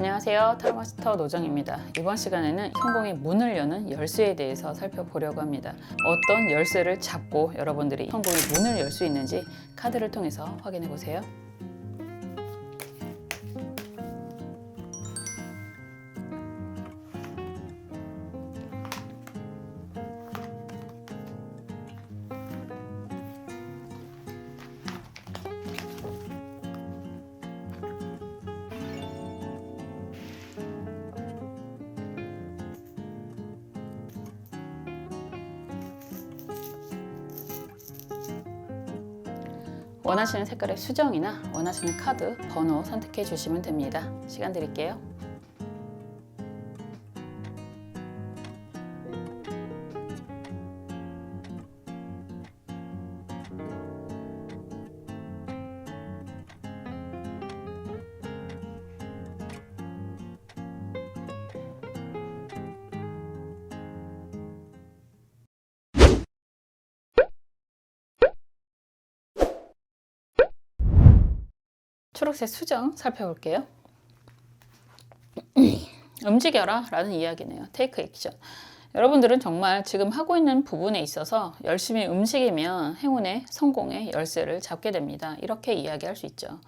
안녕하세요. 타로마스터 노정입니다. 이번 시간에는 성공의 문을 여는 열쇠에 대해서 살펴보려고 합니다. 어떤 열쇠를 잡고 여러분들이 성공의 문을 열 수 있는지 카드를 통해서 확인해 보세요. 원하시는 색깔의 수정이나 원하시는 카드, 번호 선택해 주시면 됩니다. 시간 드릴게요. 초록색 수정 살펴볼게요. 움직여라 라는 이야기네요. 테이크 액션. 여러분들은 정말 지금 하고 있는 부분에 있어서 열심히 움직이면 행운의 성공의 열쇠를 잡게 됩니다. 이렇게 이야기할 수 있죠.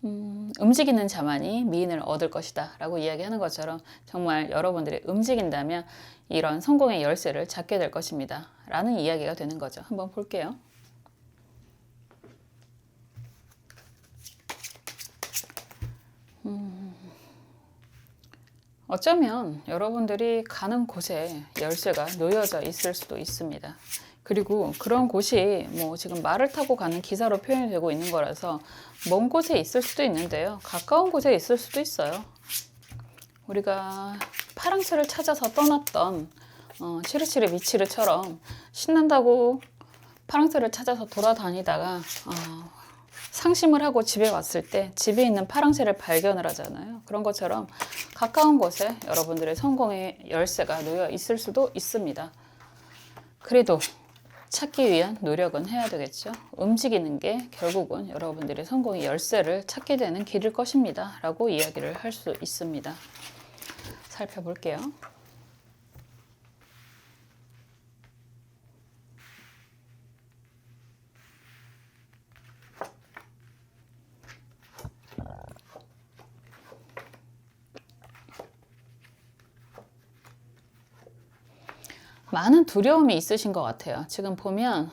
움직이는 자만이 미인을 얻을 것이다 라고 이야기하는 것처럼 정말 여러분들이 움직인다면 이런 성공의 열쇠를 잡게 될 것입니다 라는 이야기가 되는 거죠. 한번 볼게요. 어쩌면 여러분들이 가는 곳에 열쇠가 놓여져 있을 수도 있습니다. 그리고 그런 곳이 지금 말을 타고 가는 기사로 표현이 되고 있는 거라서 먼 곳에 있을 수도 있는데요. 가까운 곳에 있을 수도 있어요. 우리가 파랑새를 찾아서 떠났던 치르치르 미치르처럼 신난다고 파랑새를 찾아서 돌아다니다가 상심을 하고 집에 왔을 때 집에 있는 파랑새를 발견을 하잖아요. 그런 것처럼 가까운 곳에 여러분들의 성공의 열쇠가 놓여 있을 수도 있습니다. 그래도 찾기 위한 노력은 해야 되겠죠. 움직이는 게 결국은 여러분들의 성공의 열쇠를 찾게 되는 길일 것입니다 라고 이야기를 할 수 있습니다. 살펴볼게요. 많은 두려움이 있으신 것 같아요. 지금 보면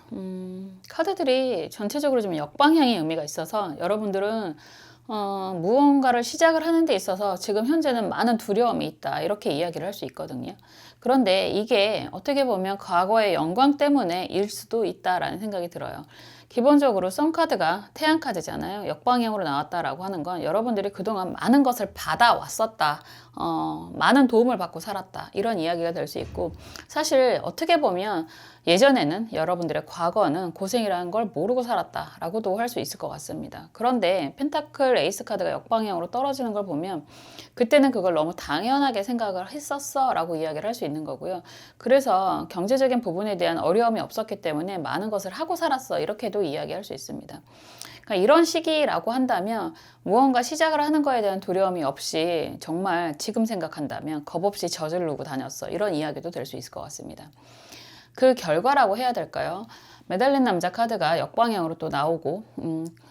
카드들이 전체적으로 좀 역방향의 의미가 있어서 여러분들은 무언가를 시작을 하는 데 있어서 지금 현재는 많은 두려움이 있다 이렇게 이야기를 할 수 있거든요. 그런데 이게 어떻게 보면 과거의 영광 때문에 일 수도 있다라는 생각이 들어요. 기본적으로 썬카드가 태양카드잖아요. 역방향으로 나왔다라고 하는 건 여러분들이 그동안 많은 것을 받아왔었다. 많은 도움을 받고 살았다. 이런 이야기가 될 수 있고 사실 어떻게 보면 예전에는 여러분들의 과거는 고생이라는 걸 모르고 살았다라고도 할 수 있을 것 같습니다. 그런데 펜타클 에이스 카드가 역방향으로 떨어지는 걸 보면 그때는 그걸 너무 당연하게 생각을 했었어 라고 이야기를 할 수 있는 거고요. 그래서 경제적인 부분에 대한 어려움이 없었기 때문에 많은 것을 하고 살았어 이렇게도 이야기할 수 있습니다. 그러니까 이런 시기라고 한다면 무언가 시작을 하는 거에 대한 두려움이 없이 정말 지금 생각한다면 겁 없이 저지르고 다녔어 이런 이야기도 될 수 있을 것 같습니다. 그 결과라고 해야 될까요? 매달린 남자 카드가 역방향으로 또 나오고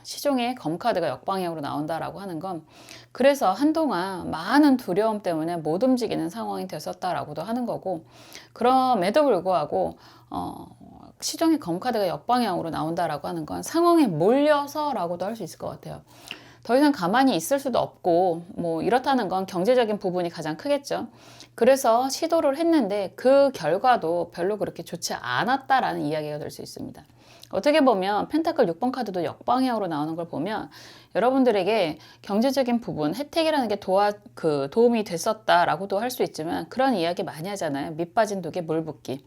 시종의 검 카드가 역방향으로 나온다라고 하는 건 그래서 한동안 많은 두려움 때문에 못 움직이는 상황이 됐었다라고도 하는 거고 그럼에도 불구하고 시종의 검 카드가 역방향으로 나온다라고 하는 건 상황에 몰려서라고도 할 수 있을 것 같아요. 더 이상 가만히 있을 수도 없고 이렇다는 건 경제적인 부분이 가장 크겠죠. 그래서 시도를 했는데 그 결과도 별로 그렇게 좋지 않았다라는 이야기가 될 수 있습니다. 어떻게 보면 펜타클 6번 카드도 역방향으로 나오는 걸 보면 여러분들에게 경제적인 부분, 혜택이라는 게 도움이 됐었다라고도 할 수 있지만 그런 이야기 많이 하잖아요. 밑 빠진 독에 물 붓기.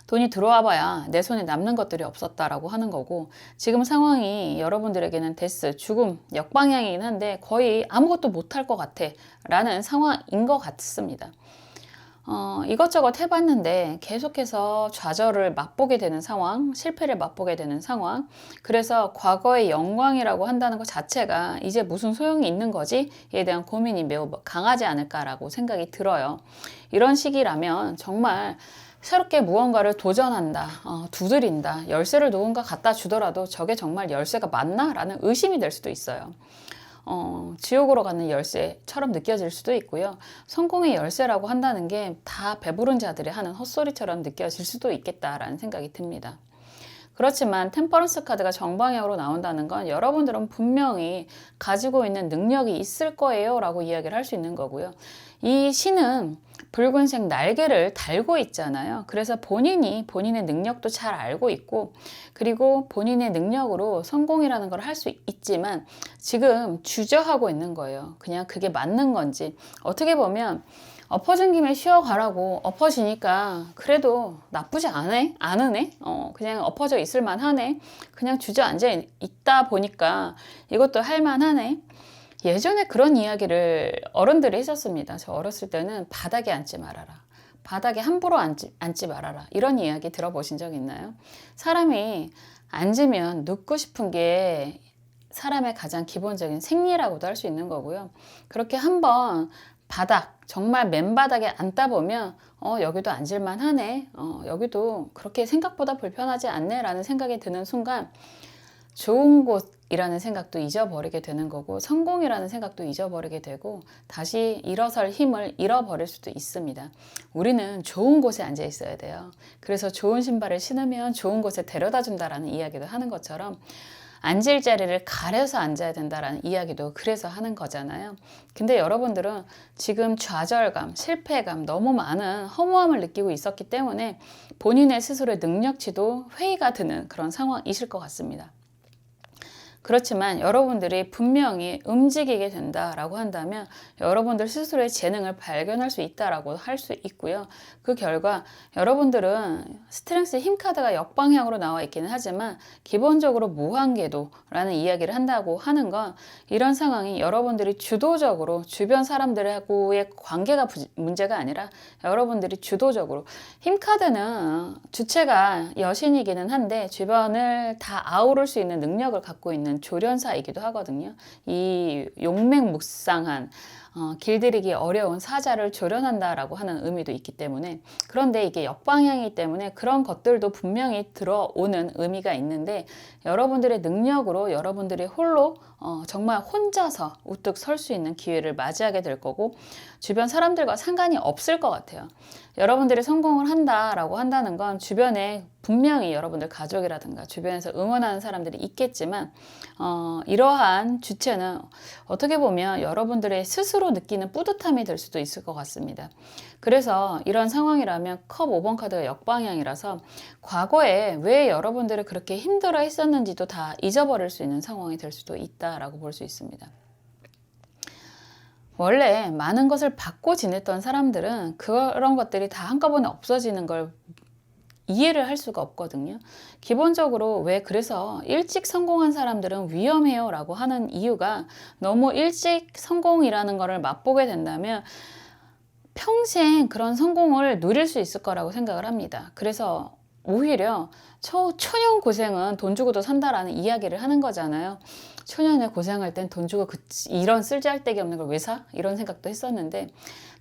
돈이 들어와 봐야 내 손에 남는 것들이 없었다라고 하는 거고 지금 상황이 여러분들에게는 데스, 죽음, 역방향이긴 한데 거의 아무것도 못할 것 같아 라는 상황인 것 같습니다. 이것저것 해봤는데 계속해서 좌절을 맛보게 되는 상황, 실패를 맛보게 되는 상황. 그래서 과거의 영광이라고 한다는 것 자체가 이제 무슨 소용이 있는 거지? 에 대한 고민이 매우 강하지 않을까라고 생각이 들어요. 이런 시기라면 정말 새롭게 무언가를 도전한다, 두드린다, 열쇠를 누군가 갖다 주더라도 저게 정말 열쇠가 맞나? 라는 의심이 될 수도 있어요. 지옥으로 가는 열쇠처럼 느껴질 수도 있고요. 성공의 열쇠라고 한다는 게 다 배부른 자들이 하는 헛소리처럼 느껴질 수도 있겠다라는 생각이 듭니다. 그렇지만 템퍼런스 카드가 정방향으로 나온다는 건 여러분들은 분명히 가지고 있는 능력이 있을 거예요 라고 이야기를 할 수 있는 거고요. 이 신은 붉은색 날개를 달고 있잖아요. 그래서 본인이 본인의 능력도 잘 알고 있고, 그리고 본인의 능력으로 성공이라는 걸 할 수 있지만 지금 주저하고 있는 거예요. 그냥 그게 맞는 건지. 어떻게 보면 엎어진 김에 쉬어가라고 엎어지니까 그래도 나쁘지 않으네? 그냥 엎어져 있을 만하네? 그냥 주저앉아 있다 보니까 이것도 할 만하네? 예전에 그런 이야기를 어른들이 했었습니다. 저 어렸을 때는 바닥에 앉지 말아라. 바닥에 함부로 앉지 말아라. 이런 이야기 들어보신 적 있나요? 사람이 앉으면 눕고 싶은 게 사람의 가장 기본적인 생리라고도 할 수 있는 거고요. 그렇게 한번 정말 맨바닥에 앉다 보면 여기도 앉을만 하네. 여기도 그렇게 생각보다 불편하지 않네 라는 생각이 드는 순간 좋은 곳이라는 생각도 잊어버리게 되는 거고, 성공이라는 생각도 잊어버리게 되고, 다시 일어설 힘을 잃어버릴 수도 있습니다. 우리는 좋은 곳에 앉아 있어야 돼요. 그래서 좋은 신발을 신으면 좋은 곳에 데려다 준다라는 이야기도 하는 것처럼 앉을 자리를 가려서 앉아야 된다라는 이야기도 그래서 하는 거잖아요. 근데 여러분들은 지금 좌절감, 실패감, 너무 많은 허무함을 느끼고 있었기 때문에 본인의 스스로의 능력치도 회의가 드는 그런 상황이실 것 같습니다. 그렇지만 여러분들이 분명히 움직이게 된다라고 한다면 여러분들 스스로의 재능을 발견할 수 있다라고 할 수 있고요. 그 결과 여러분들은 스트렝스 힘 카드가 역방향으로 나와 있기는 하지만 기본적으로 무한궤도라는 이야기를 한다고 하는 건 이런 상황이 여러분들이 주도적으로 주변 사람들하고의 관계가 문제가 아니라 여러분들이 주도적으로, 힘 카드는 주체가 여신이기는 한데 주변을 다 아우를 수 있는 능력을 갖고 있는 조련사이기도 하거든요. 이 용맹묵상한 길들이기 어려운 사자를 조련한다라고 하는 의미도 있기 때문에, 그런데 이게 역방향이기 때문에 그런 것들도 분명히 들어오는 의미가 있는데 여러분들의 능력으로 여러분들이 홀로 정말 혼자서 우뚝 설 수 있는 기회를 맞이하게 될 거고, 주변 사람들과 상관이 없을 것 같아요. 여러분들이 성공을 한다라고 한다는 건 주변에 분명히 여러분들 가족이라든가 주변에서 응원하는 사람들이 있겠지만 이러한 주체는 어떻게 보면 여러분들의 스스로 느끼는 뿌듯함이 될 수도 있을 것 같습니다. 그래서 이런 상황이라면 컵 5번 카드가 역방향이라서 과거에 왜 여러분들이 그렇게 힘들어 했었는지도 다 잊어버릴 수 있는 상황이 될 수도 있다라고 볼 수 있습니다. 원래 많은 것을 받고 지냈던 사람들은 그런 것들이 다 한꺼번에 없어지는 걸 이해를 할 수가 없거든요. 기본적으로 왜 그래서 일찍 성공한 사람들은 위험해요 라고 하는 이유가, 너무 일찍 성공이라는 거를 맛보게 된다면 평생 그런 성공을 누릴 수 있을 거라고 생각을 합니다. 그래서 오히려 초년 고생은 돈 주고도 산다라는 이야기를 하는 거잖아요. 초년에 고생할 땐 돈 주고 이런 쓸데기 없는 걸 왜 사? 이런 생각도 했었는데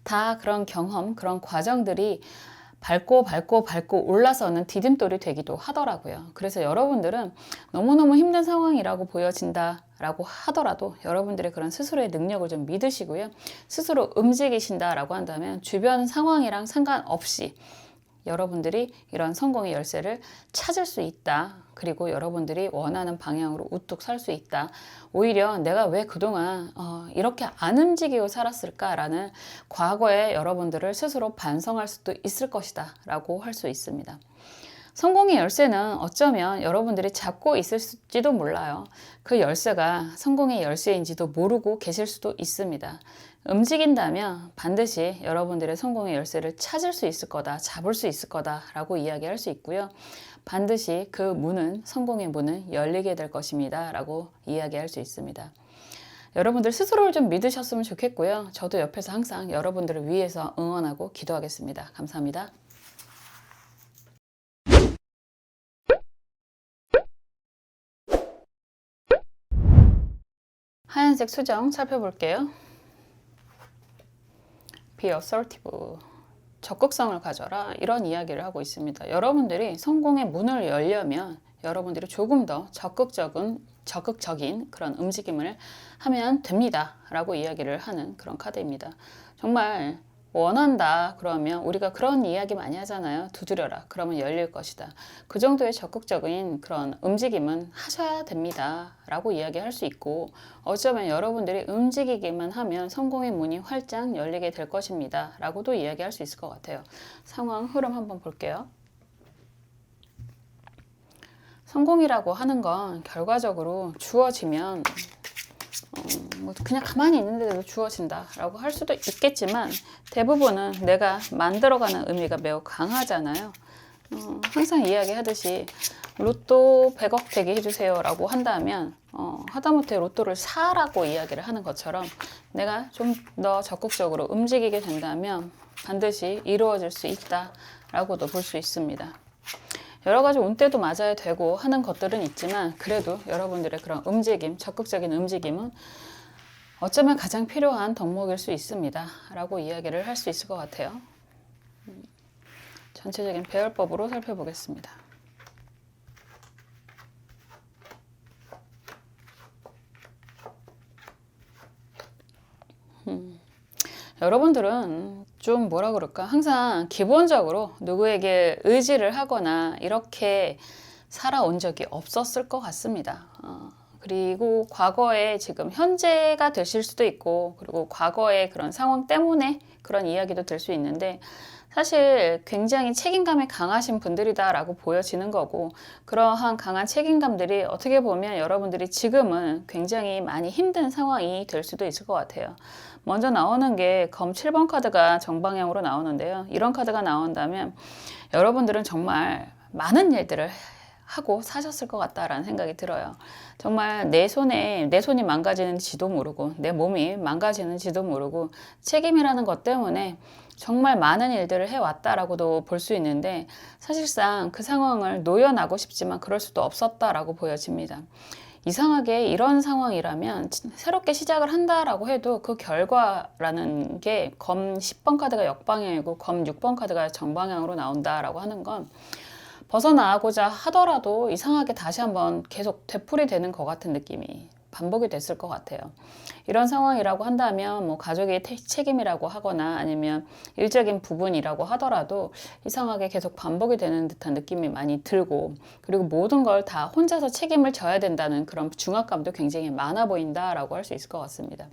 다 그런 경험, 그런 과정들이 밟고 올라서는 디딤돌이 되기도 하더라고요. 그래서 여러분들은 너무너무 힘든 상황이라고 보여진다라고 하더라도 여러분들의 그런 스스로의 능력을 좀 믿으시고요. 스스로 움직이신다라고 한다면 주변 상황이랑 상관없이 여러분들이 이런 성공의 열쇠를 찾을 수 있다. 그리고 여러분들이 원하는 방향으로 우뚝 설 수 있다. 오히려 내가 왜 그동안 이렇게 안 움직이고 살았을까라는 과거에 여러분들을 스스로 반성할 수도 있을 것이다 라고 할 수 있습니다. 성공의 열쇠는 어쩌면 여러분들이 잡고 있을지도 몰라요. 그 열쇠가 성공의 열쇠인지도 모르고 계실 수도 있습니다. 움직인다면 반드시 여러분들의 성공의 열쇠를 찾을 수 있을 거다, 잡을 수 있을 거다 라고 이야기할 수 있고요. 반드시 그 문은, 성공의 문은 열리게 될 것입니다 라고 이야기할 수 있습니다. 여러분들 스스로를 좀 믿으셨으면 좋겠고요. 저도 옆에서 항상 여러분들을 위해서 응원하고 기도하겠습니다. 감사합니다. 하얀색 수정 살펴볼게요. Be assertive. 적극성을 가져라. 이런 이야기를 하고 있습니다. 여러분들이 성공의 문을 열려면 여러분들이 조금 더 적극적인 그런 움직임을 하면 됩니다. 라고 이야기를 하는 그런 카드입니다. 정말 원한다 그러면 우리가 그런 이야기 많이 하잖아요. 두드려라 그러면 열릴 것이다. 그 정도의 적극적인 그런 움직임은 하셔야 됩니다 라고 이야기할 수 있고, 어쩌면 여러분들이 움직이기만 하면 성공의 문이 활짝 열리게 될 것입니다 라고도 이야기할 수 있을 것 같아요. 상황 흐름 한번 볼게요. 성공이라고 하는 건 결과적으로 주어지면 뭐 그냥 가만히 있는데도 주어진다 라고 할 수도 있겠지만, 대부분은 내가 만들어가는 의미가 매우 강하잖아요. 항상 이야기하듯이 로또 100억 되게 해주세요 라고 한다면 하다못해 로또를 사라고 이야기를 하는 것처럼 내가 좀 더 적극적으로 움직이게 된다면 반드시 이루어질 수 있다 라고도 볼 수 있습니다. 여러 가지 운때도 맞아야 되고 하는 것들은 있지만, 그래도 여러분들의 그런 움직임, 적극적인 움직임은 어쩌면 가장 필요한 덕목일 수 있습니다 라고 이야기를 할 수 있을 것 같아요. 전체적인 배열법으로 살펴보겠습니다. 여러분들은 좀 뭐라 그럴까, 항상 기본적으로 누구에게 의지를 하거나 이렇게 살아온 적이 없었을 것 같습니다. 그리고 과거에 지금 현재가 되실 수도 있고, 그리고 과거의 그런 상황 때문에 그런 이야기도 될 수 있는데, 사실 굉장히 책임감이 강하신 분들이다라고 보여지는 거고, 그러한 강한 책임감들이 어떻게 보면 여러분들이 지금은 굉장히 많이 힘든 상황이 될 수도 있을 것 같아요. 먼저 나오는 게 검 7번 카드가 정방향으로 나오는데요. 이런 카드가 나온다면 여러분들은 정말 많은 일들을 하고 사셨을 것 같다라는 생각이 들어요. 정말 내 손이 망가지는지도 모르고 내 몸이 망가지는지도 모르고 책임이라는 것 때문에 정말 많은 일들을 해왔다라고도 볼 수 있는데, 사실상 그 상황을 놓여나고 싶지만 그럴 수도 없었다라고 보여집니다. 이상하게 이런 상황이라면 새롭게 시작을 한다라고 해도 그 결과라는 게 검 10번 카드가 역방향이고 검 6번 카드가 정방향으로 나온다라고 하는 건, 벗어나고자 하더라도 이상하게 다시 한번 계속 되풀이되는 것 같은 느낌이 반복이 됐을 것 같아요. 이런 상황이라고 한다면 뭐 가족의 책임이라고 하거나 아니면 일적인 부분이라고 하더라도 이상하게 계속 반복이 되는 듯한 느낌이 많이 들고, 그리고 모든 걸 다 혼자서 책임을 져야 된다는 그런 중압감도 굉장히 많아 보인다라고 할 수 있을 것 같습니다.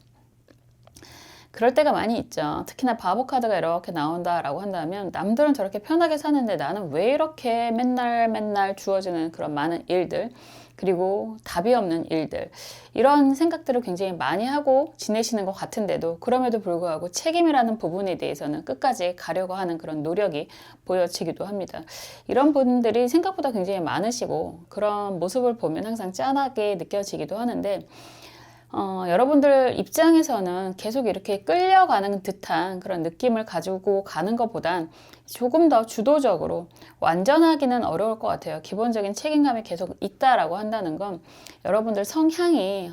그럴 때가 많이 있죠. 특히나 바보 카드가 이렇게 나온다라고 한다면 남들은 저렇게 편하게 사는데 나는 왜 이렇게 맨날 주어지는 그런 많은 일들, 그리고 답이 없는 일들, 이런 생각들을 굉장히 많이 하고 지내시는 것 같은데도, 그럼에도 불구하고 책임이라는 부분에 대해서는 끝까지 가려고 하는 그런 노력이 보여지기도 합니다. 이런 분들이 생각보다 굉장히 많으시고, 그런 모습을 보면 항상 짠하게 느껴지기도 하는데, 여러분들 입장에서는 계속 이렇게 끌려가는 듯한 그런 느낌을 가지고 가는 것보단 조금 더 주도적으로, 완전하기는 어려울 것 같아요. 기본적인 책임감이 계속 있다라고 한다는 건 여러분들 성향이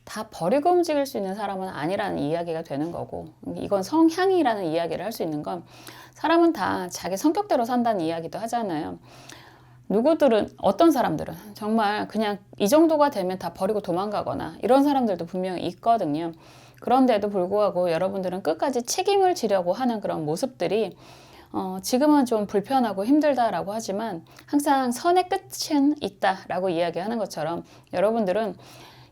다 버리고 움직일 수 있는 사람은 아니라는 이야기가 되는 거고, 이건 성향이라는 이야기를 할 수 있는 건, 사람은 다 자기 성격대로 산다는 이야기도 하잖아요. 어떤 사람들은 정말 그냥 이 정도가 되면 다 버리고 도망가거나 이런 사람들도 분명히 있거든요. 그런데도 불구하고 여러분들은 끝까지 책임을 지려고 하는 그런 모습들이 지금은 좀 불편하고 힘들다라고 하지만 항상 선의 끝은 있다라고 이야기하는 것처럼, 여러분들은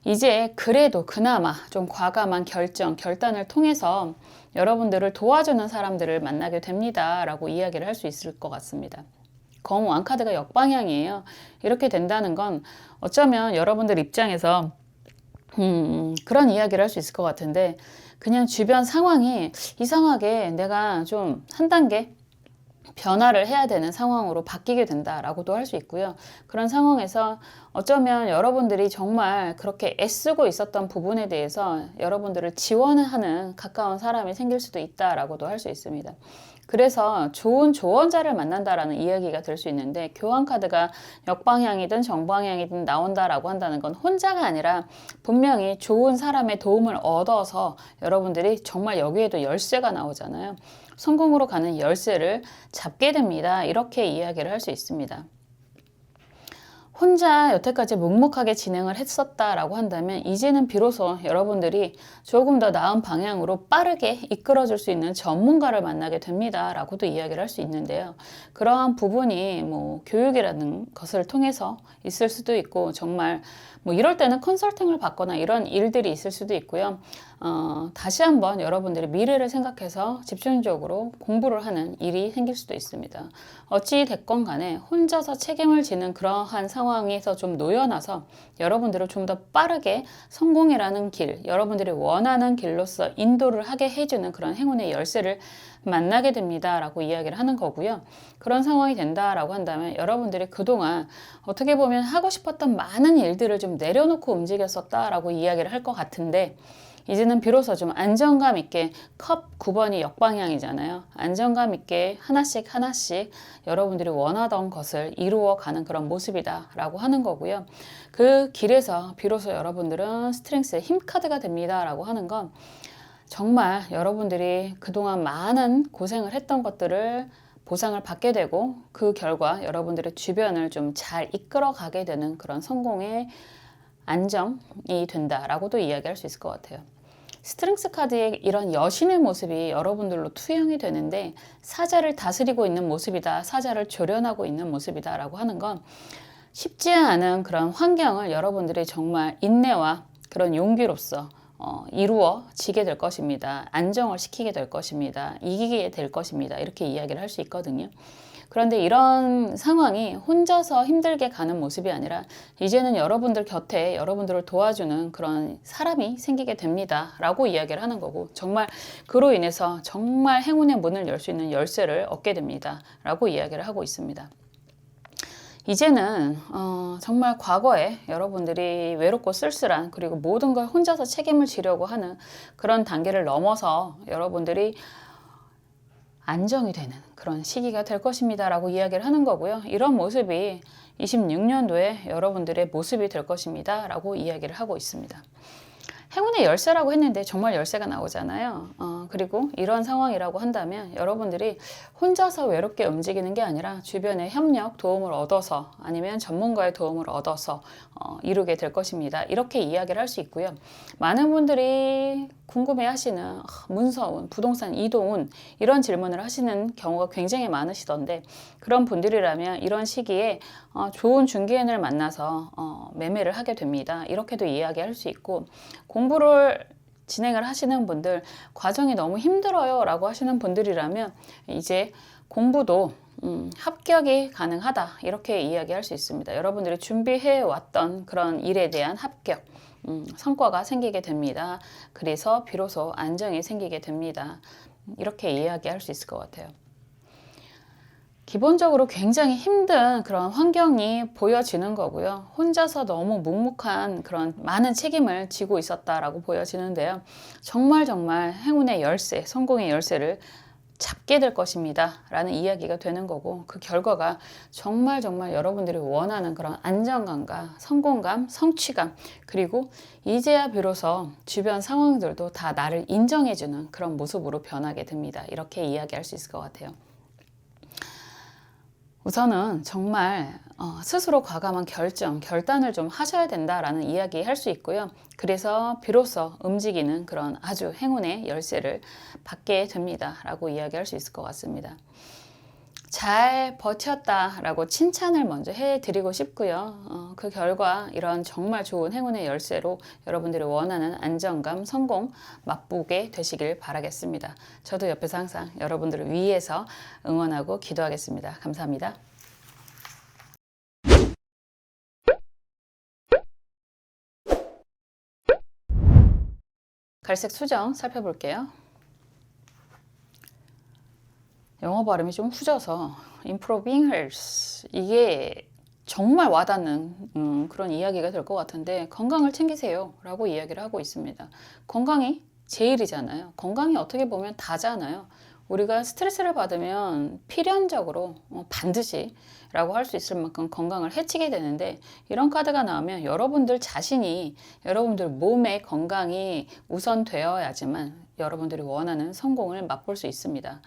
이제 그래도 그나마 좀 과감한 결단을 통해서 여러분들을 도와주는 사람들을 만나게 됩니다라고 이야기를 할 수 있을 것 같습니다. 검 왕카드가 역방향이에요. 이렇게 된다는 건 어쩌면 여러분들 입장에서 그런 이야기를 할 수 있을 것 같은데, 그냥 주변 상황이 이상하게 내가 좀 한 단계 변화를 해야 되는 상황으로 바뀌게 된다라고도 할 수 있고요. 그런 상황에서 어쩌면 여러분들이 정말 그렇게 애쓰고 있었던 부분에 대해서 여러분들을 지원하는 가까운 사람이 생길 수도 있다라고도 할 수 있습니다. 그래서 좋은 조언자를 만난다라는 이야기가 될 수 있는데, 교환 카드가 역방향이든 정방향이든 나온다라고 한다는 건 혼자가 아니라 분명히 좋은 사람의 도움을 얻어서 여러분들이 정말, 여기에도 열쇠가 나오잖아요. 성공으로 가는 열쇠를 잡게 됩니다. 이렇게 이야기를 할 수 있습니다. 혼자 여태까지 묵묵하게 진행을 했었다라고 한다면 이제는 비로소 여러분들이 조금 더 나은 방향으로 빠르게 이끌어줄 수 있는 전문가를 만나게 됩니다 라고도 이야기를 할 수 있는데요. 그러한 부분이 뭐 교육이라는 것을 통해서 있을 수도 있고, 정말 뭐 이럴 때는 컨설팅을 받거나 이런 일들이 있을 수도 있고요. 다시 한번 여러분들이 미래를 생각해서 집중적으로 공부를 하는 일이 생길 수도 있습니다. 어찌 됐건 간에 혼자서 책임을 지는 그러한 상황에서 좀 놓여놔서 여러분들을 좀 더 빠르게 성공이라는 길, 여러분들이 원하는 길로서 인도를 하게 해주는 그런 행운의 열쇠를 만나게 됩니다 라고 이야기를 하는 거고요. 그런 상황이 된다라고 한다면 여러분들이 그동안 어떻게 보면 하고 싶었던 많은 일들을 좀 내려놓고 움직였었다라고 이야기를 할 것 같은데, 이제는 비로소 좀 안정감 있게, 컵 9번이 역방향이잖아요. 안정감 있게 하나씩 하나씩 여러분들이 원하던 것을 이루어가는 그런 모습이다 라고 하는 거고요. 그 길에서 비로소 여러분들은 스트렝스의 힘 카드가 됩니다 라고 하는 건, 정말 여러분들이 그동안 많은 고생을 했던 것들을 보상을 받게 되고, 그 결과 여러분들의 주변을 좀 잘 이끌어 가게 되는 그런 성공의 안정이 된다라고도 이야기할 수 있을 것 같아요. 스트렝스 카드의 이런 여신의 모습이 여러분들로 투영이 되는데, 사자를 다스리고 있는 모습이다, 사자를 조련하고 있는 모습이다 라고 하는 건, 쉽지 않은 그런 환경을 여러분들이 정말 인내와 그런 용기로서 이루어지게 될 것입니다. 안정을 시키게 될 것입니다. 이기게 될 것입니다. 이렇게 이야기를 할 수 있거든요. 그런데 이런 상황이 혼자서 힘들게 가는 모습이 아니라 이제는 여러분들 곁에 여러분들을 도와주는 그런 사람이 생기게 됩니다 라고 이야기를 하는 거고, 정말 그로 인해서 정말 행운의 문을 열 수 있는 열쇠를 얻게 됩니다 라고 이야기를 하고 있습니다. 이제는 정말 과거에 여러분들이 외롭고 쓸쓸한, 그리고 모든 걸 혼자서 책임을 지려고 하는 그런 단계를 넘어서 여러분들이 안정이 되는 그런 시기가 될 것입니다 라고 이야기를 하는 거고요. 이런 모습이 26년도에 여러분들의 모습이 될 것입니다 라고 이야기를 하고 있습니다. 행운의 열쇠라고 했는데 정말 열쇠가 나오잖아요. 그리고 이런 상황이라고 한다면 여러분들이 혼자서 외롭게 움직이는 게 아니라 주변의 협력, 도움을 얻어서, 아니면 전문가의 도움을 얻어서 이루게 될 것입니다. 이렇게 이야기를 할 수 있고요. 많은 분들이 궁금해 하시는 문서운, 부동산 이동운, 이런 질문을 하시는 경우가 굉장히 많으시던데, 그런 분들이라면 이런 시기에 좋은 중개인을 만나서 매매를 하게 됩니다. 이렇게도 이야기할 수 있고, 공부를 진행을 하시는 분들, 과정이 너무 힘들어요 라고 하시는 분들이라면 이제 공부도 합격이 가능하다, 이렇게 이야기할 수 있습니다. 여러분들이 준비해 왔던 그런 일에 대한 합격, 성과가 생기게 됩니다. 그래서 비로소 안정이 생기게 됩니다. 이렇게 이야기할 수 있을 것 같아요. 기본적으로 굉장히 힘든 그런 환경이 보여지는 거고요. 혼자서 너무 묵묵한 그런 많은 책임을 지고 있었다라고 보여지는데요. 정말 행운의 열쇠, 성공의 열쇠를 잡게 될 것입니다 라는 이야기가 되는 거고, 그 결과가 정말 여러분들이 원하는 그런 안정감과 성공감, 성취감, 그리고 이제야 비로소 주변 상황들도 다 나를 인정해주는 그런 모습으로 변하게 됩니다. 이렇게 이야기할 수 있을 것 같아요. 우선은 정말 스스로 과감한 결단을 좀 하셔야 된다라는 이야기 할 수 있고요. 그래서 비로소 움직이는 그런 아주 행운의 열쇠를 받게 됩니다 라고 이야기할 수 있을 것 같습니다. 잘 버텼다라고 칭찬을 먼저 해드리고 싶고요. 그 결과 이런 정말 좋은 행운의 열쇠로 여러분들이 원하는 안정감, 성공 맛보게 되시길 바라겠습니다. 저도 옆에서 항상 여러분들을 위해서 응원하고 기도하겠습니다. 감사합니다. 갈색 수정 살펴볼게요. 영어 발음이 좀 후져서 improving health 이게 정말 와닿는 그런 이야기가 될 것 같은데 건강을 챙기세요 라고 이야기를 하고 있습니다. 건강이 제일이잖아요. 건강이 어떻게 보면 다잖아요. 우리가 스트레스를 받으면 필연적으로 반드시 라고 할 수 있을 만큼 건강을 해치게 되는데 이런 카드가 나오면 여러분들 자신이 여러분들 몸의 건강이 우선되어야지만 여러분들이 원하는 성공을 맛볼 수 있습니다.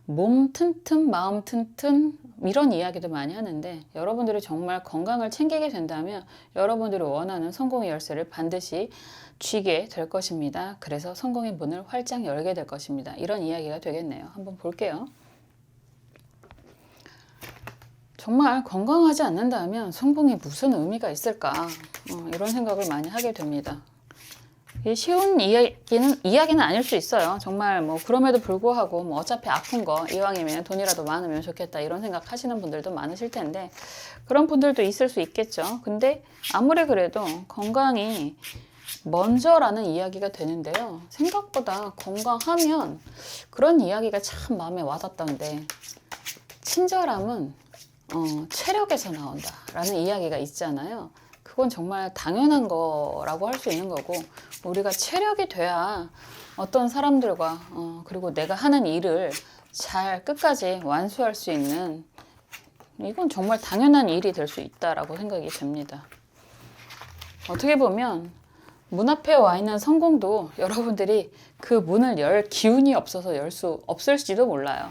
몸 튼튼 마음 튼튼 이런 이야기도 많이 하는데 여러분들이 정말 건강을 챙기게 된다면 여러분들이 원하는 성공의 열쇠를 반드시 쥐게 될 것입니다. 그래서 성공의 문을 활짝 열게 될 것입니다. 이런 이야기가 되겠네요. 한번 볼게요. 정말 건강하지 않는다면 성공이 무슨 의미가 있을까 이런 생각을 많이 하게 됩니다. 쉬운 이야기는 아닐 수 있어요. 정말 뭐 그럼에도 불구하고 뭐 어차피 아픈 거 이왕이면 돈이라도 많으면 좋겠다 이런 생각 하시는 분들도 많으실 텐데 그런 분들도 있을 수 있겠죠. 근데 아무리 그래도 건강이 먼저라는 이야기가 되는데요. 생각보다 건강하면 그런 이야기가 참 마음에 와닿던데 친절함은 체력에서 나온다 라는 이야기가 있잖아요. 그건 정말 당연한 거라고 할 수 있는 거고 우리가 체력이 돼야 어떤 사람들과 그리고 내가 하는 일을 잘 끝까지 완수할 수 있는 이건 정말 당연한 일이 될 수 있다라고 생각이 됩니다. 어떻게 보면 문 앞에 와 있는 성공도 여러분들이 그 문을 열 기운이 없어서 열 수 없을지도 몰라요.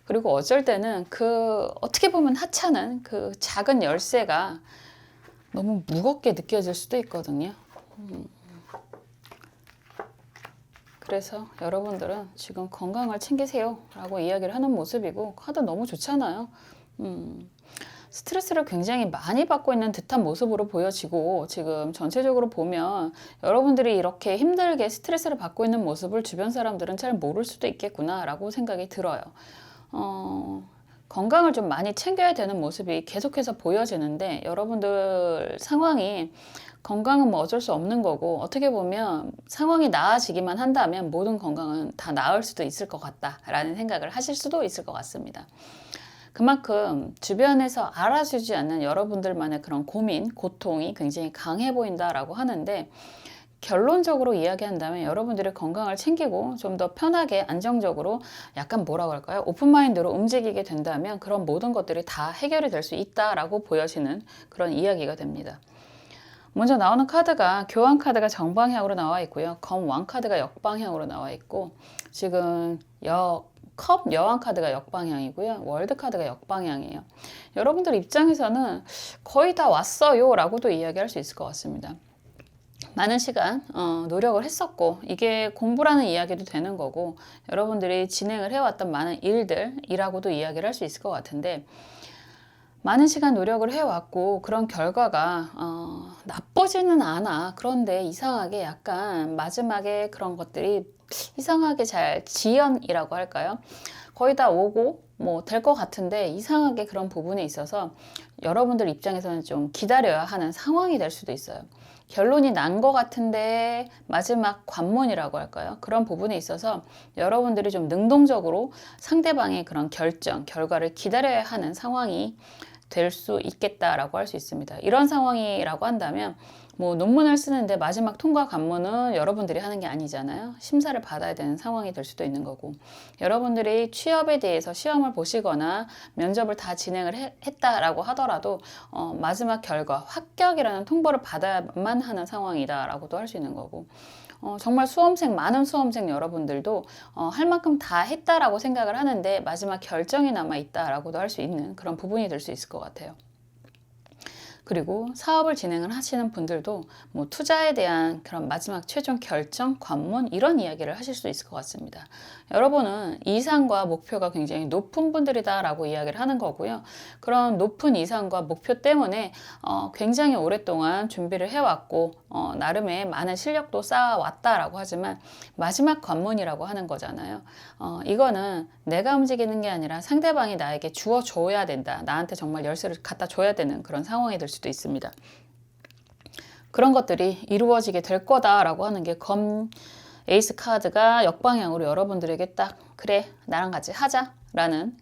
그리고 어쩔 때는 그 어떻게 보면 하찮은 그 작은 열쇠가 너무 무겁게 느껴질 수도 있거든요. 그래서 여러분들은 지금 건강을 챙기세요 라고 이야기를 하는 모습이고 카드 너무 좋잖아요. 스트레스를 굉장히 많이 받고 있는 듯한 모습으로 보여지고 지금 전체적으로 보면 여러분들이 이렇게 힘들게 스트레스를 받고 있는 모습을 주변 사람들은 잘 모를 수도 있겠구나 라고 생각이 들어요. 건강을 좀 많이 챙겨야 되는 모습이 계속해서 보여지는데 여러분들 상황이 건강은 뭐 어쩔 수 없는 거고 어떻게 보면 상황이 나아지기만 한다면 모든 건강은 다 나을 수도 있을 것 같다라는 생각을 하실 수도 있을 것 같습니다. 그만큼 주변에서 알아주지 않는 여러분들만의 그런 고민, 고통이 굉장히 강해 보인다라고 하는데 결론적으로 이야기한다면 여러분들의 건강을 챙기고 좀 더 편하게 안정적으로 약간 뭐라고 할까요? 오픈마인드로 움직이게 된다면 그런 모든 것들이 다 해결이 될 수 있다라고 보여지는 그런 이야기가 됩니다. 먼저 나오는 카드가 교환 카드가 정방향으로 나와 있고요. 검 왕 카드가 역방향으로 나와 있고 지금 컵 여왕 카드가 역방향이고요. 월드 카드가 역방향이에요. 여러분들 입장에서는 거의 다 왔어요 라고도 이야기할 수 있을 것 같습니다. 많은 시간 노력을 했었고 이게 공부라는 이야기도 되는 거고 여러분들이 진행을 해왔던 많은 일들이라고도 이야기를 할 수 있을 것 같은데 많은 시간 노력을 해왔고 그런 결과가 나쁘지는 않아. 그런데 이상하게 약간 마지막에 그런 것들이 이상하게 잘 지연이라고 할까요? 거의 다 오고 뭐 될 것 같은데 이상하게 그런 부분에 있어서 여러분들 입장에서는 좀 기다려야 하는 상황이 될 수도 있어요. 결론이 난 것 같은데 마지막 관문이라고 할까요? 그런 부분에 있어서 여러분들이 좀 능동적으로 상대방의 그런 결정, 결과를 기다려야 하는 상황이 될 수 있겠다라고 할 수 있습니다. 이런 상황이라고 한다면 뭐 논문을 쓰는데 마지막 통과 관문은 여러분들이 하는 게 아니잖아요. 심사를 받아야 되는 상황이 될 수도 있는 거고 여러분들이 취업에 대해서 시험을 보시거나 면접을 다 진행을 했다라고 하더라도 마지막 결과 합격이라는 통보를 받아야만 하는 상황이다라고도 할 수 있는 거고 정말 많은 수험생 여러분들도 할 만큼 다 했다라고 생각을 하는데 마지막 결정이 남아 있다라고도 할 수 있는 그런 부분이 될 수 있을 것 같아요. 그리고 사업을 진행을 하시는 분들도 뭐 투자에 대한 그런 마지막 최종 결정, 관문 이런 이야기를 하실 수 있을 것 같습니다. 여러분은 이상과 목표가 굉장히 높은 분들이다 라고 이야기를 하는 거고요. 그런 높은 이상과 목표 때문에 굉장히 오랫동안 준비를 해왔고 나름의 많은 실력도 쌓아왔다라고 하지만 마지막 관문이라고 하는 거잖아요. 이거는 내가 움직이는 게 아니라 상대방이 나에게 주어줘야 된다. 나한테 정말 열쇠를 갖다 줘야 되는 그런 상황이 될 수도 있습니다. 그런 것들이 이루어지게 될 거다라고 하는 게 에이스 카드가 역방향으로 여러분들에게 딱 그래 나랑 같이 하자 라는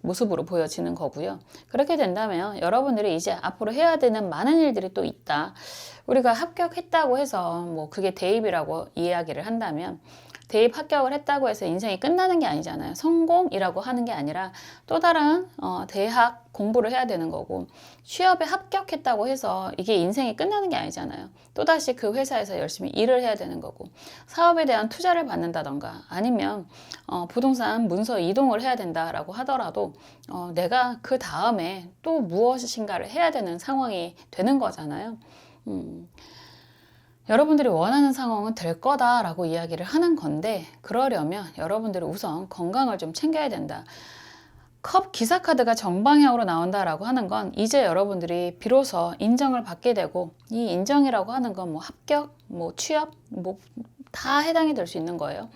모습으로 보여지는 거고요. 그렇게 된다면 여러분들이 이제 앞으로 해야 되는 많은 일들이 또 있다. 우리가 합격했다고 해서 뭐 그게 대입이라고 이야기를 한다면 대입 합격을 했다고 해서 인생이 끝나는 게 아니잖아요. 성공이라고 하는 게 아니라 또 다른 대학 공부를 해야 되는 거고, 취업에 합격했다고 해서 이게 인생이 끝나는 게 아니잖아요. 또다시 그 회사에서 열심히 일을 해야 되는 거고, 사업에 대한 투자를 받는다던가 아니면 부동산 문서 이동을 해야 된다라고 하더라도 내가 그 다음에 또 무엇인가를 해야 되는 상황이 되는 거잖아요. 여러분들이 원하는 상황은 될 거다라고 이야기를 하는 건데, 그러려면 여러분들이 우선 건강을 좀 챙겨야 된다. 컵 기사카드가 정방향으로 나온다라고 하는 건 이제 여러분들이 비로소 인정을 받게 되고, 이 인정이라고 하는 건 뭐 합격, 뭐 취업, 뭐 다 해당이 될 수 있는 거예요.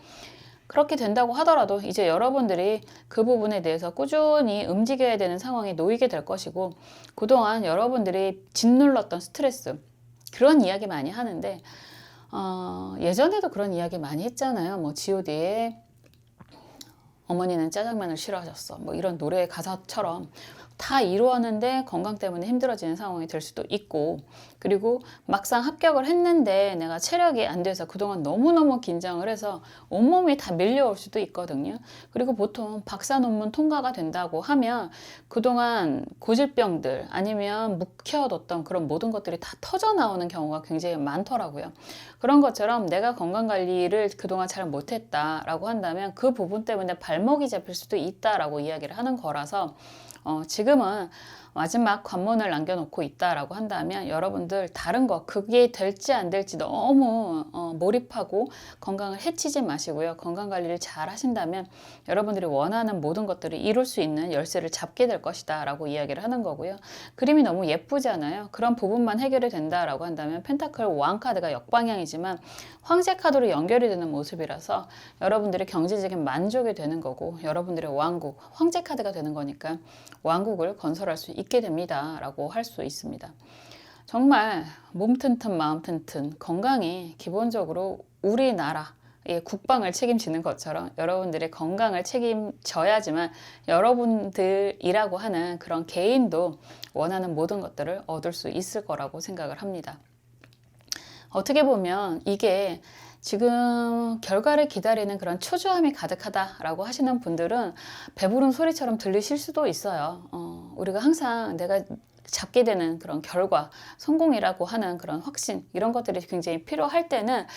그렇게 된다고 하더라도 이제 여러분들이 그 부분에 대해서 꾸준히 움직여야 되는 상황에 놓이게 될 것이고, 그동안 여러분들이 짓눌렀던 스트레스, 그런 이야기 많이 하는데 예전에도 그런 이야기 많이 했잖아요. 뭐 G.O.D의 어머니는 짜장면을 싫어하셨어, 뭐 이런 노래의 가사처럼 다 이루었는데 건강 때문에 힘들어지는 상황이 될 수도 있고, 그리고 막상 합격을 했는데 내가 체력이 안 돼서 그동안 너무너무 긴장을 해서 온몸이 다 밀려올 수도 있거든요. 그리고 보통 박사 논문 통과가 된다고 하면 그동안 고질병들 아니면 묵혀뒀던 그런 모든 것들이 다 터져 나오는 경우가 굉장히 많더라고요. 그런 것처럼 내가 건강관리를 그동안 잘 못했다라고 한다면 그 부분 때문에 발목이 잡힐 수도 있다라고 이야기를 하는 거라서 지금은 마지막 관문을 남겨놓고 있다라고 한다면 여러분들 다른 거 그게 될지 안 될지 너무 몰입하고 건강을 해치지 마시고요. 건강관리를 잘 하신다면 여러분들이 원하는 모든 것들을 이룰 수 있는 열쇠를 잡게 될 것이다 라고 이야기를 하는 거고요. 그림이 너무 예쁘잖아요. 그런 부분만 해결이 된다라고 한다면 펜타클 왕 카드가 역방향이지만 황제 카드로 연결이 되는 모습이라서 여러분들이 경제적인 만족이 되는 거고, 여러분들의 왕국, 황제 카드가 되는 거니까 왕국을 건설할 수 있게 됩니다 라고 할 수 있습니다. 정말 몸 튼튼 마음 튼튼 건강이 기본적으로 우리나라의 국방을 책임지는 것처럼 여러분들의 건강을 책임져야지만 여러분들이라고 하는 그런 개인도 원하는 모든 것들을 얻을 수 있을 거라고 생각을 합니다. 어떻게 보면 이게 지금 결과를 기다리는 그런 초조함이 가득하다라고 하시는 분들은 배부른 소리처럼 들리실 수도 있어요. 우리가 항상 내가 잡게 되는 그런 결과, 성공이라고 하는 그런 확신, 이런 것들이 굉장히 필요할 때는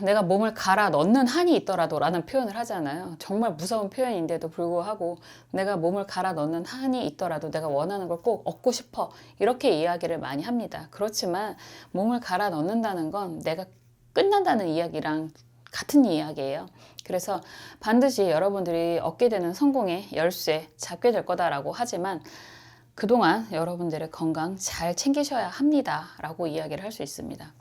내가 몸을 갈아 넣는 한이 있더라도 라는 표현을 하잖아요. 정말 무서운 표현인데도 불구하고 내가 몸을 갈아 넣는 한이 있더라도 내가 원하는 걸 꼭 얻고 싶어, 이렇게 이야기를 많이 합니다. 그렇지만 몸을 갈아 넣는다는 건 내가 끝난다는 이야기랑 같은 이야기예요. 그래서 반드시 여러분들이 얻게 되는 성공의 열쇠 잡게 될 거다라고 하지만 그동안 여러분들의 건강 잘 챙기셔야 합니다 라고 이야기를 할 수 있습니다.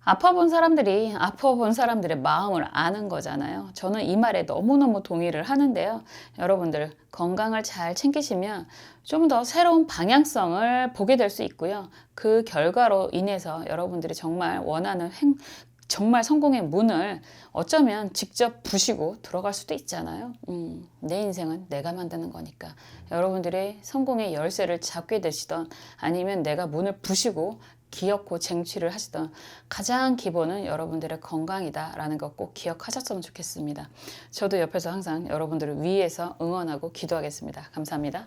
아파본 사람들의 마음을 아는 거잖아요. 저는 이 말에 너무너무 동의를 하는데요. 여러분들 건강을 잘 챙기시면 좀 더 새로운 방향성을 보게 될 수 있고요. 그 결과로 인해서 여러분들이 정말 원하는 정말 성공의 문을 어쩌면 직접 부시고 들어갈 수도 있잖아요. 내 인생은 내가 만드는 거니까 여러분들의 성공의 열쇠를 잡게 되시던 아니면 내가 문을 부시고 기어코 쟁취를 하시던 가장 기본은 여러분들의 건강이다라는 것 꼭 기억하셨으면 좋겠습니다. 저도 옆에서 항상 여러분들을 위해서 응원하고 기도하겠습니다. 감사합니다.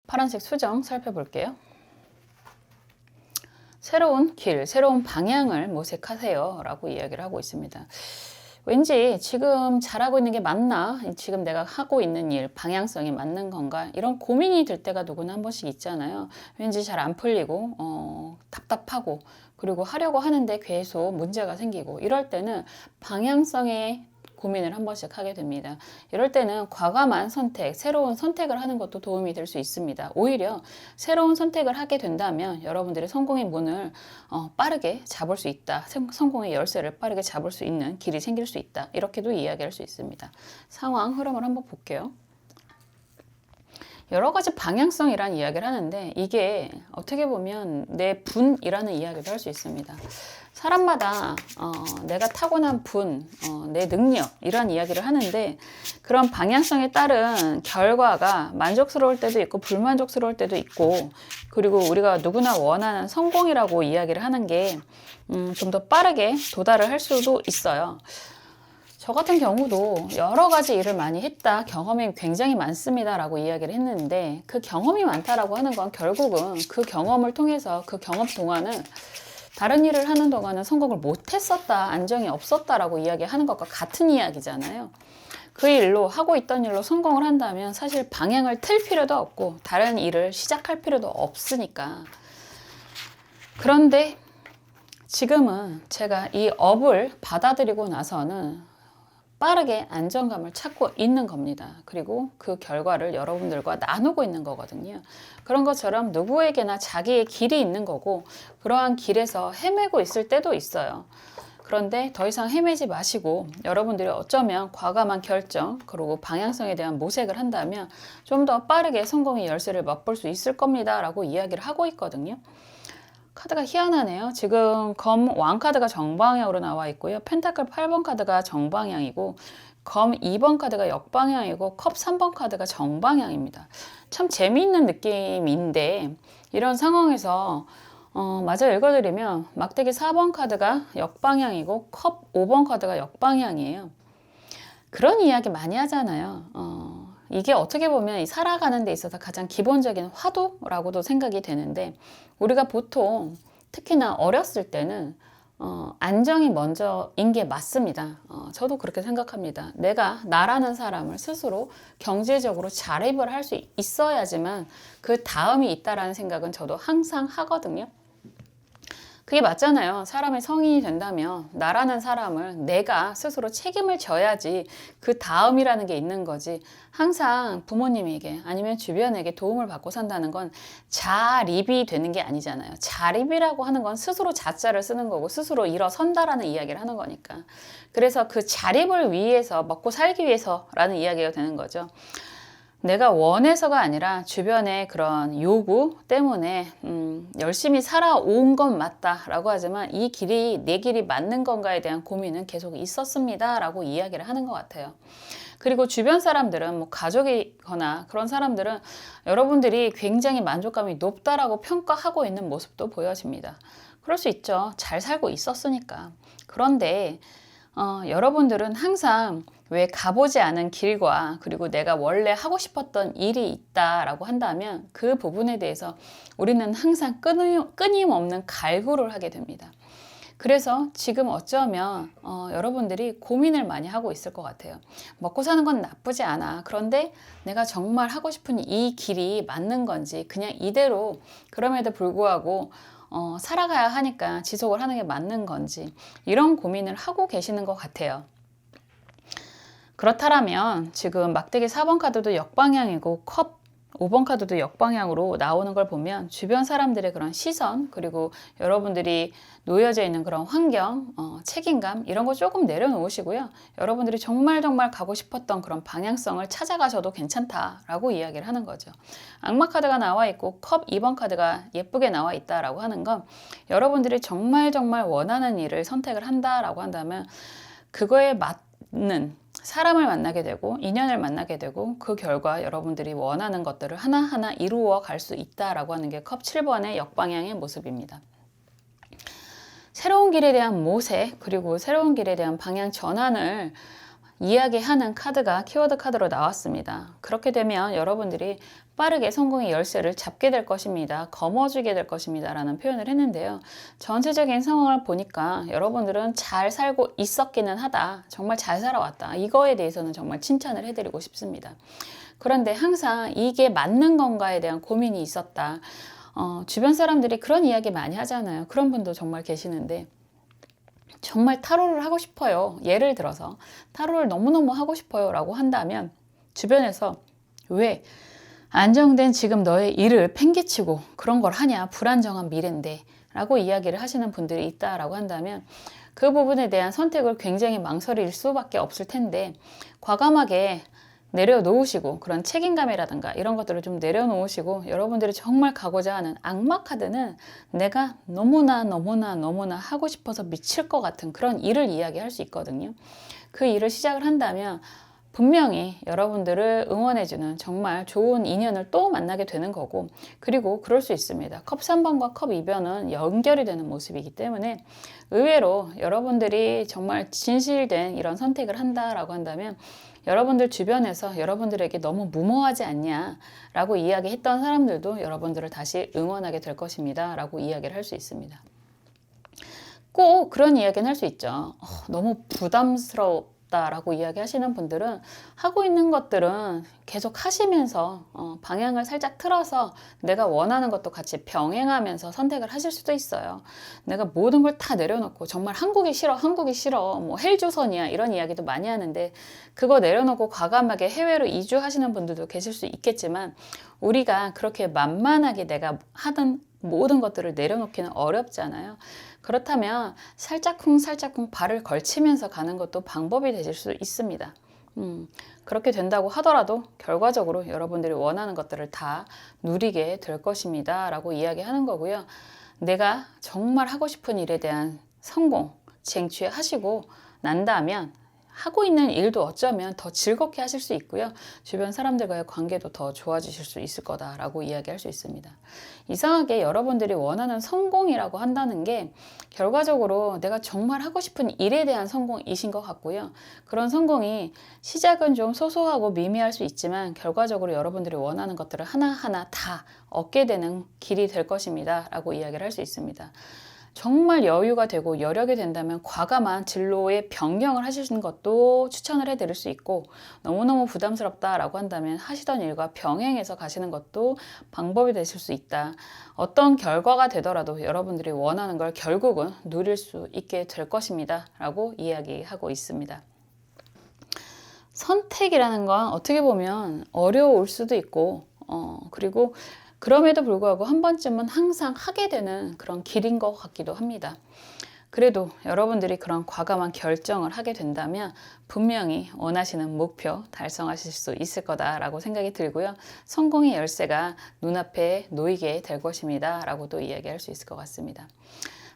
파란색 수정 살펴볼게요. 새로운 길, 새로운 방향을 모색하세요 라고 이야기를 하고 있습니다. 왠지 지금 잘하고 있는 게 맞나? 지금 내가 하고 있는 일, 방향성이 맞는 건가? 이런 고민이 들 때가 누구나 한 번씩 있잖아요. 왠지 잘 안 풀리고 답답하고, 그리고 하려고 하는데 계속 문제가 생기고, 이럴 때는 방향성에 고민을 한 번씩 하게 됩니다. 이럴 때는 과감한 선택, 새로운 선택을 하는 것도 도움이 될 수 있습니다. 오히려 새로운 선택을 하게 된다면 여러분들이 성공의 문을 빠르게 잡을 수 있다. 성공의 열쇠를 빠르게 잡을 수 있는 길이 생길 수 있다. 이렇게도 이야기할 수 있습니다. 상황 흐름을 한번 볼게요. 여러 가지 방향성이라는 이야기를 하는데 이게 어떻게 보면 내 분이라는 이야기도 할 수 있습니다. 사람마다 내가 타고난 분, 내 능력 이런 이야기를 하는데 그런 방향성에 따른 결과가 만족스러울 때도 있고 불만족스러울 때도 있고 그리고 우리가 누구나 원하는 성공이라고 이야기를 하는 게 좀 더 빠르게 도달을 할 수도 있어요. 저 같은 경우도 여러 가지 일을 많이 했다, 경험이 굉장히 많습니다 라고 이야기를 했는데 그 경험이 많다라고 하는 건 결국은 그 경험을 통해서 그 경험 동안은 다른 일을 하는 동안은 성공을 못했었다, 안정이 없었다라고 이야기하는 것과 같은 이야기잖아요. 그 일로 하고 있던 일로 성공을 한다면 사실 방향을 틀 필요도 없고 다른 일을 시작할 필요도 없으니까. 그런데 지금은 제가 이 업을 받아들이고 나서는 빠르게 안정감을 찾고 있는 겁니다. 그리고 그 결과를 여러분들과 나누고 있는 거거든요. 그런 것처럼 누구에게나 자기의 길이 있는 거고 그러한 길에서 헤매고 있을 때도 있어요. 그런데 더 이상 헤매지 마시고 여러분들이 어쩌면 과감한 결정 그리고 방향성에 대한 모색을 한다면 좀 더 빠르게 성공의 열쇠를 맛볼 수 있을 겁니다 라고 이야기를 하고 있거든요. 카드가 희한하네요. 지금 검 왕카드가 정방향으로 나와 있고요. 펜타클 8번 카드가 정방향이고 검 2번 카드가 역방향이고 컵 3번 카드가 정방향입니다. 참 재미있는 느낌인데 이런 상황에서 마저 읽어드리면 막대기 4번 카드가 역방향이고 컵 5번 카드가 역방향이에요. 그런 이야기 많이 하잖아요. 이게 어떻게 보면 살아가는 데 있어서 가장 기본적인 화두라고도 생각이 되는데 우리가 보통 특히나 어렸을 때는 안정이 먼저인 게 맞습니다. 저도 그렇게 생각합니다. 내가 나라는 사람을 스스로 경제적으로 자립을 할 수 있어야지만 그 다음이 있다라는 생각은 저도 항상 하거든요. 그게 맞잖아요. 사람의 성인이 된다면 나라는 사람을 내가 스스로 책임을 져야지 그 다음이라는 게 있는 거지. 항상 부모님에게 아니면 주변에게 도움을 받고 산다는 건 자립이 되는 게 아니잖아요. 자립이라고 하는 건 스스로 자자를 쓰는 거고 스스로 일어선다라는 이야기를 하는 거니까. 그래서 그 자립을 위해서 먹고 살기 위해서라는 이야기가 되는 거죠. 내가 원해서가 아니라 주변의 그런 요구 때문에 열심히 살아온 건 맞다라고 하지만 이 길이 내 길이 맞는 건가에 대한 고민은 계속 있었습니다 라고 이야기를 하는 것 같아요. 그리고 주변 사람들은 뭐 가족이거나 그런 사람들은 여러분들이 굉장히 만족감이 높다라고 평가하고 있는 모습도 보여집니다. 그럴 수 있죠. 잘 살고 있었으니까. 그런데 여러분들은 항상 왜 가보지 않은 길과 그리고 내가 원래 하고 싶었던 일이 있다라고 한다면 그 부분에 대해서 우리는 항상 끊임없는 갈구를 하게 됩니다. 그래서 지금 어쩌면 여러분들이 고민을 많이 하고 있을 것 같아요. 먹고 사는 건 나쁘지 않아. 그런데 내가 정말 하고 싶은 이 길이 맞는 건지 그냥 이대로 그럼에도 불구하고 살아가야 하니까 지속을 하는 게 맞는 건지 이런 고민을 하고 계시는 것 같아요. 그렇다면 지금 막대기 4번 카드도 역방향이고 컵 5번 카드도 역방향으로 나오는 걸 보면 주변 사람들의 그런 시선 그리고 여러분들이 놓여져 있는 그런 환경, 책임감 이런 거 조금 내려놓으시고요. 여러분들이 정말 가고 싶었던 그런 방향성을 찾아가셔도 괜찮다라고 이야기를 하는 거죠. 악마 카드가 나와 있고 컵 2번 카드가 예쁘게 나와 있다라고 하는 건 여러분들이 정말 원하는 일을 선택을 한다라고 한다면 그거에 맞는 사람을 만나게 되고 인연을 만나게 되고 그 결과 여러분들이 원하는 것들을 하나하나 이루어 갈 수 있다라고 하는 게 컵 7번의 역방향의 모습입니다. 새로운 길에 대한 모색 그리고 새로운 길에 대한 방향 전환을 이야기하는 카드가 키워드 카드로 나왔습니다. 그렇게 되면 여러분들이 빠르게 성공의 열쇠를 잡게 될 것입니다. 거머쥐게 될 것입니다. 라는 표현을 했는데요. 전체적인 상황을 보니까 여러분들은 잘 살고 있었기는 하다. 정말 잘 살아왔다. 이거에 대해서는 정말 칭찬을 해드리고 싶습니다. 그런데 항상 이게 맞는 건가에 대한 고민이 있었다. 주변 사람들이 그런 이야기 많이 하잖아요. 그런 분도 정말 계시는데 정말 타로를 하고 싶어요. 예를 들어서 타로를 너무너무 하고 싶어요 라고 한다면 주변에서 왜 안정된 지금 너의 일을 팽개치고 그런 걸 하냐, 불안정한 미래인데 라고 이야기를 하시는 분들이 있다라고 한다면 그 부분에 대한 선택을 굉장히 망설일 수밖에 없을 텐데 과감하게 내려놓으시고 그런 책임감이라든가 이런 것들을 좀 내려놓으시고 여러분들이 정말 가고자 하는 악마 카드는 내가 너무나 하고 싶어서 미칠 것 같은 그런 일을 이야기할 수 있거든요. 그 일을 시작을 한다면 분명히 여러분들을 응원해주는 정말 좋은 인연을 또 만나게 되는 거고, 그리고 그럴 수 있습니다. 컵 3번과 컵 2번은 연결이 되는 모습이기 때문에 의외로 여러분들이 정말 진실된 이런 선택을 한다라고 한다면 여러분들 주변에서 여러분들에게 너무 무모하지 않냐 라고 이야기했던 사람들도 여러분들을 다시 응원하게 될 것입니다 라고 이야기를 할 수 있습니다. 꼭 그런 이야기는 할 수 있죠. 너무 부담스럽다라고 이야기하시는 분들은 하고 있는 것들은 계속 하시면서 방향을 살짝 틀어서 내가 원하는 것도 같이 병행하면서 선택을 하실 수도 있어요. 내가 모든 걸 다 내려놓고 정말 한국이 싫어 뭐 헬조선이야 이런 이야기도 많이 하는데, 그거 내려놓고 과감하게 해외로 이주하시는 분들도 계실 수 있겠지만 우리가 그렇게 만만하게 내가 하던 모든 것들을 내려놓기는 어렵잖아요. 그렇다면 살짝쿵 발을 걸치면서 가는 것도 방법이 되실 수 있습니다. 그렇게 된다고 하더라도 결과적으로 여러분들이 원하는 것들을 다 누리게 될 것입니다 라고 이야기하는 거고요. 내가 정말 하고 싶은 일에 대한 성공, 쟁취하시고 난다면 하고 있는 일도 어쩌면 더 즐겁게 하실 수 있고요. 주변 사람들과의 관계도 더 좋아지실 수 있을 거다라고 이야기할 수 있습니다. 이상하게 여러분들이 원하는 성공이라고 한다는 게 결과적으로 내가 정말 하고 싶은 일에 대한 성공이신 것 같고요. 그런 성공이 시작은 좀 소소하고 미미할 수 있지만 결과적으로 여러분들이 원하는 것들을 하나하나 다 얻게 되는 길이 될 것입니다 라고 이야기를 할 수 있습니다. 정말 여유가 되고 여력이 된다면 과감한 진로의 변경을 하시는 것도 추천을 해드릴 수 있고, 너무너무 부담스럽다라고 한다면 하시던 일과 병행해서 가시는 것도 방법이 되실 수 있다. 어떤 결과가 되더라도 여러분들이 원하는 걸 결국은 누릴 수 있게 될 것입니다 라고 이야기하고 있습니다. 선택이라는 건 어떻게 보면 어려울 수도 있고 그리고 그럼에도 불구하고 한 번쯤은 항상 하게 되는 그런 길인 것 같기도 합니다. 그래도 여러분들이 그런 과감한 결정을 하게 된다면 분명히 원하시는 목표 달성하실 수 있을 거다라고 생각이 들고요. 성공의 열쇠가 눈앞에 놓이게 될 것입니다 라고도 이야기할 수 있을 것 같습니다.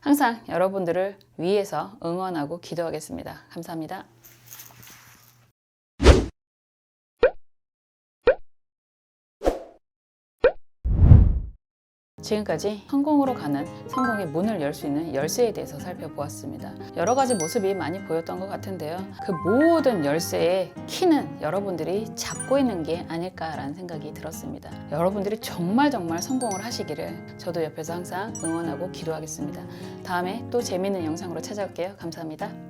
항상 여러분들을 위해서 응원하고 기도하겠습니다. 감사합니다. 지금까지 성공으로 가는 성공의 문을 열 수 있는 열쇠에 대해서 살펴보았습니다. 여러 가지 모습이 많이 보였던 것 같은데요. 그 모든 열쇠의 키는 여러분들이 잡고 있는 게 아닐까라는 생각이 들었습니다. 여러분들이 정말 성공을 하시기를 저도 옆에서 항상 응원하고 기도하겠습니다. 다음에 또 재미있는 영상으로 찾아올게요. 감사합니다.